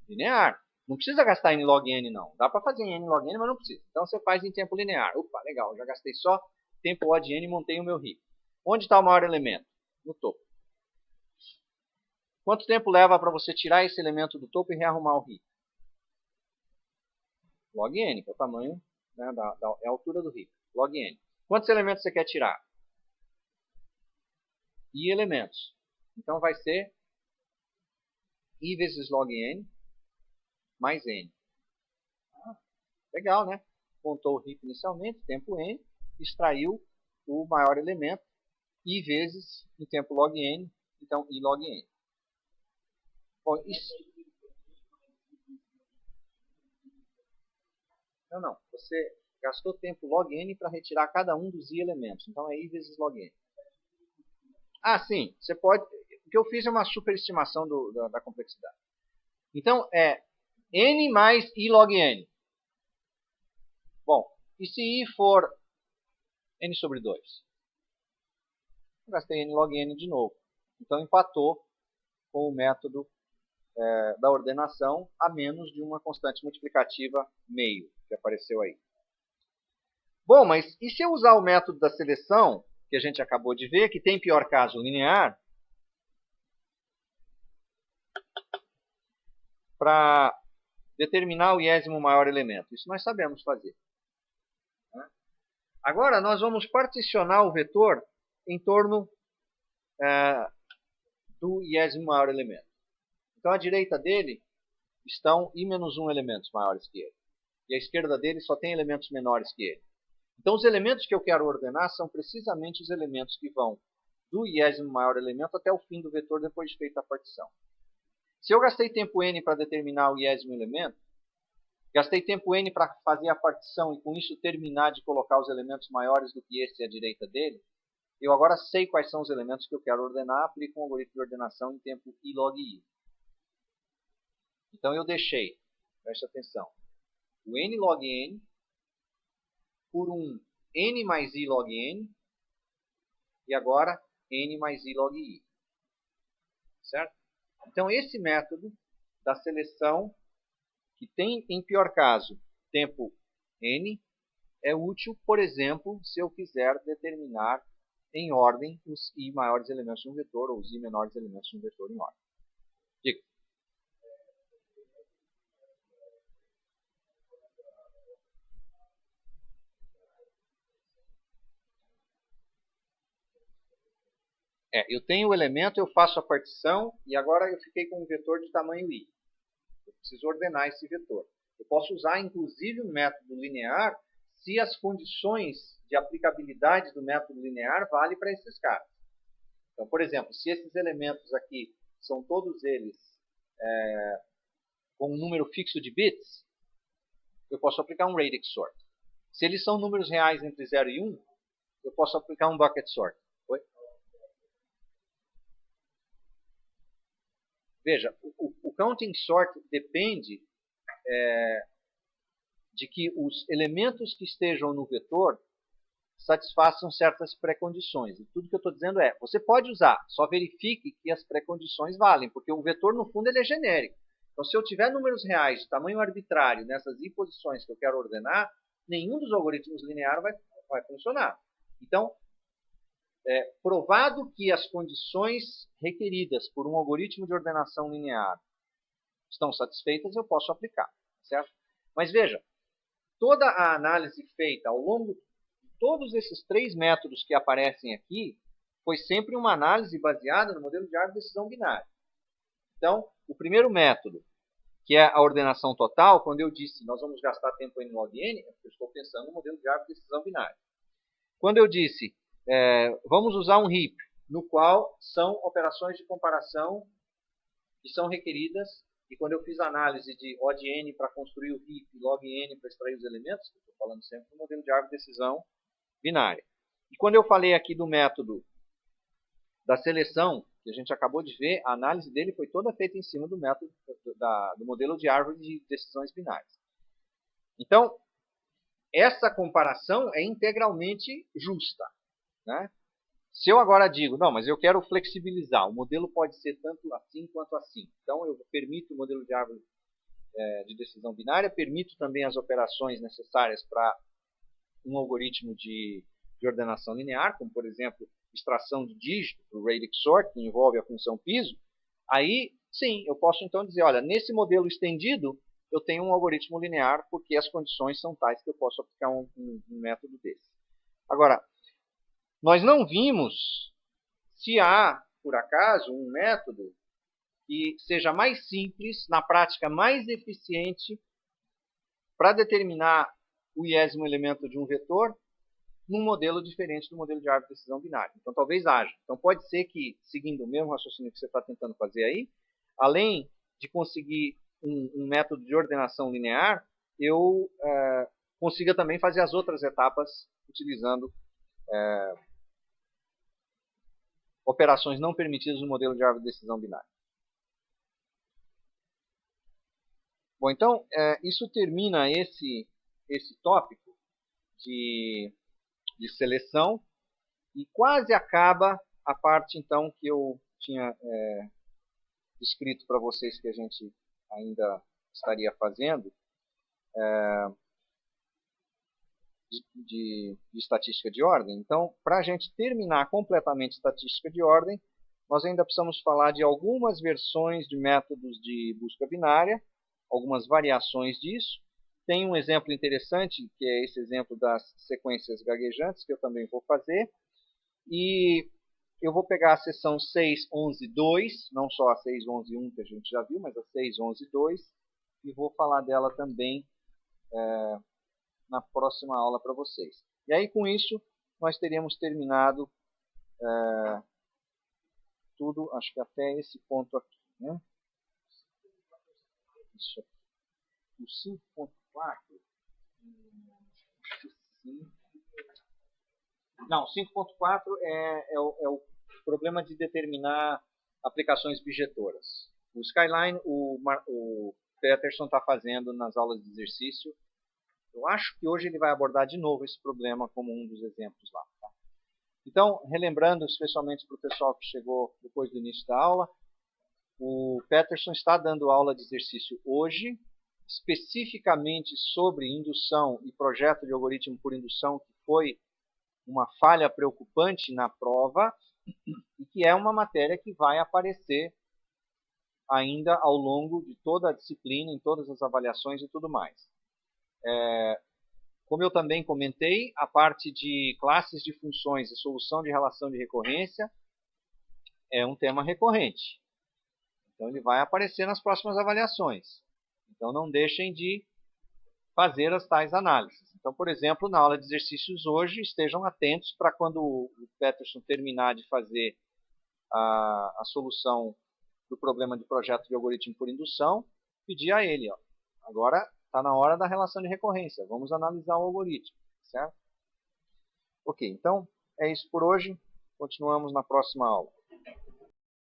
Linear. Não precisa gastar n log n, não. Dá para fazer em n log n, mas não precisa. Então, você faz em tempo linear. Opa, legal, já gastei só tempo O de n e montei o meu heap. Onde está o maior elemento? No topo. Quanto tempo leva para você tirar esse elemento do topo e rearrumar o heap? Log n, que é o tamanho, né, é a altura do heap. Log n. Quantos elementos você quer tirar? I elementos. Então vai ser I vezes log n mais n. Legal, né? Contou o heap inicialmente, tempo n, extraiu o maior elemento, I vezes em tempo log n, então I log n. Bom, isso... Não. Você gastou tempo log n para retirar cada um dos I elementos. Então é I vezes log n. Ah, sim. Você pode... O que eu fiz é uma superestimação da complexidade. Então é n mais I log n. Bom, e se I for n sobre 2? Eu gastei n log n de novo. Então empatou com o método da ordenação a menos de uma constante multiplicativa meio, que apareceu aí. Bom, mas e se eu usar o método da seleção, que a gente acabou de ver, que tem pior caso linear, para determinar o iésimo maior elemento? Isso nós sabemos fazer. Agora nós vamos particionar o vetor em torno do iésimo maior elemento. Então, à direita dele estão I menos 1 elementos maiores que ele. E à esquerda dele só tem elementos menores que ele. Então, os elementos que eu quero ordenar são precisamente os elementos que vão do iésimo maior elemento até o fim do vetor depois de feita a partição. Se eu gastei tempo n para determinar o iésimo elemento, gastei tempo n para fazer a partição e com isso terminar de colocar os elementos maiores do que esse à direita dele, eu agora sei quais são os elementos que eu quero ordenar, aplico um algoritmo de ordenação em tempo I log I. Então eu deixei, preste atenção, o n log n por um n mais I log n e agora n mais I log I. Certo? Então esse método da seleção, que tem em pior caso tempo n, é útil, por exemplo, se eu quiser determinar em ordem os I maiores elementos de um vetor ou os I menores elementos de um vetor em ordem. Diga. Eu tenho o elemento, eu faço a partição e agora eu fiquei com um vetor de tamanho I. Eu preciso ordenar esse vetor. Eu posso usar, inclusive, um método linear se as condições de aplicabilidade do método linear valem para esses casos. Então, por exemplo, se esses elementos aqui são todos eles com um número fixo de bits, eu posso aplicar um radix sort. Se eles são números reais entre 0 e 1, eu posso aplicar um bucket sort. Oi? Veja, o counting sort depende de que os elementos que estejam no vetor satisfaçam certas pré-condições. E tudo que eu estou dizendo é, você pode usar, só verifique que as pré-condições valem, porque o vetor, no fundo, ele é genérico. Então, se eu tiver números reais de tamanho arbitrário nessas I posições que eu quero ordenar, nenhum dos algoritmos lineares vai funcionar. Então, provado que as condições requeridas por um algoritmo de ordenação linear estão satisfeitas, eu posso aplicar. Certo? Mas veja, toda a análise feita ao longo de todos esses 3 métodos que aparecem aqui foi sempre uma análise baseada no modelo de árvore de decisão binária. Então, o primeiro método, que é a ordenação total, quando eu disse nós vamos gastar tempo n log n, eu estou pensando no modelo de árvore de decisão binária. Quando eu disse vamos usar um heap, no qual são operações de comparação que são requeridas, e quando eu fiz a análise de O de n para construir o heap e log n para extrair os elementos, eu estou falando sempre do modelo de árvore de decisão binária. E quando eu falei aqui do método da seleção, que a gente acabou de ver, a análise dele foi toda feita em cima do método do modelo de árvore de decisões binárias. Então, essa comparação é integralmente justa. Né? Se eu agora digo, não, mas eu quero flexibilizar, o modelo pode ser tanto assim quanto assim. Então, eu permito o modelo de árvore de decisão binária, permito também as operações necessárias para um algoritmo de ordenação linear, como, por exemplo, extração de dígito, o radix sort, que envolve a função piso. Aí, sim, eu posso então dizer, olha, nesse modelo estendido, eu tenho um algoritmo linear porque as condições são tais que eu posso aplicar um método desse. Agora, nós não vimos se há, por acaso, um método que seja mais simples, na prática mais eficiente, para determinar o iésimo elemento de um vetor num modelo diferente do modelo de árvore de decisão binária. Então, talvez haja. Então, pode ser que, seguindo o mesmo raciocínio que você está tentando fazer aí, além de conseguir um método de ordenação linear, eu consiga também fazer as outras etapas utilizando operações não permitidas no modelo de árvore de decisão binária. Bom, então, isso termina esse tópico de seleção e quase acaba a parte, então, que eu tinha escrito para vocês que a gente ainda estaria fazendo de estatística de ordem. Então, para a gente terminar completamente estatística de ordem, nós ainda precisamos falar de algumas versões de métodos de busca binária, algumas variações disso. Tem um exemplo interessante, que é esse exemplo das sequências gaguejantes, que eu também vou fazer. E eu vou pegar a seção 6.11.2, não só a 6.11.1 que a gente já viu, mas a 6.11.2, e vou falar dela também na próxima aula para vocês. E aí, com isso, nós teríamos terminado tudo, acho que até esse ponto aqui. Né? Isso aqui. O 5.4... Não, 5.4 é o problema de determinar aplicações bijetoras. O Skyline, o Peterson está fazendo nas aulas de exercício. Eu acho que hoje ele vai abordar de novo esse problema como um dos exemplos lá. Tá? Então, relembrando especialmente para o pessoal que chegou depois do início da aula, o Peterson está dando aula de exercício hoje, especificamente sobre indução e projeto de algoritmo por indução, que foi uma falha preocupante na prova e que é uma matéria que vai aparecer ainda ao longo de toda a disciplina, em todas as avaliações e tudo mais. Como eu também comentei, a parte de classes de funções e solução de relação de recorrência é um tema recorrente. Então ele vai aparecer nas próximas avaliações. Então não deixem de fazer as tais análises. Então, por exemplo, na aula de exercícios hoje, estejam atentos para quando o Peterson terminar de fazer a solução do problema de projeto de algoritmo por indução, pedir a ele, ó, agora está na hora da relação de recorrência, vamos analisar o algoritmo, certo? Ok, então é isso por hoje, continuamos na próxima aula.